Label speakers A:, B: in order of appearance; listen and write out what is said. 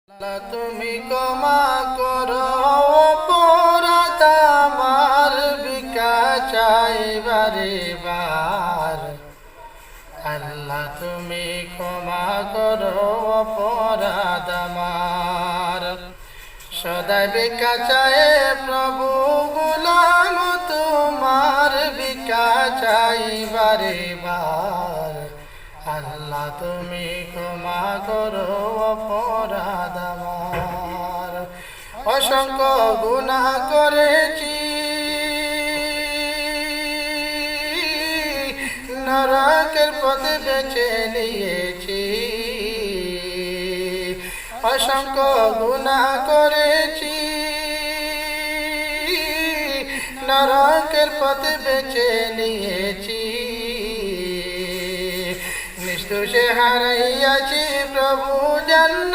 A: তুমি ক্ষমা করো অপরাধ আমার, ভিক্ষা চাই বারে বার। আল্লাহ তুমি ক্ষমা করো অপরাধ আমার, সদাই ভিক্ষা চাই প্রভু গোলাম তোমার, ভিক্ষা চাই বারে বার। আল্লাহ তুমি ক্ষমা করো অপরাধ আমার, অসংখ্য গুনাহ করেছি, নরকের পথে বেছে নিয়েছি। অসংখ্য গুনাহ করেছি, নরকের পথে বেছে নিয়েছি। নিষ্ঠুষে হারাইয়াছি প্রভু জান্নাত।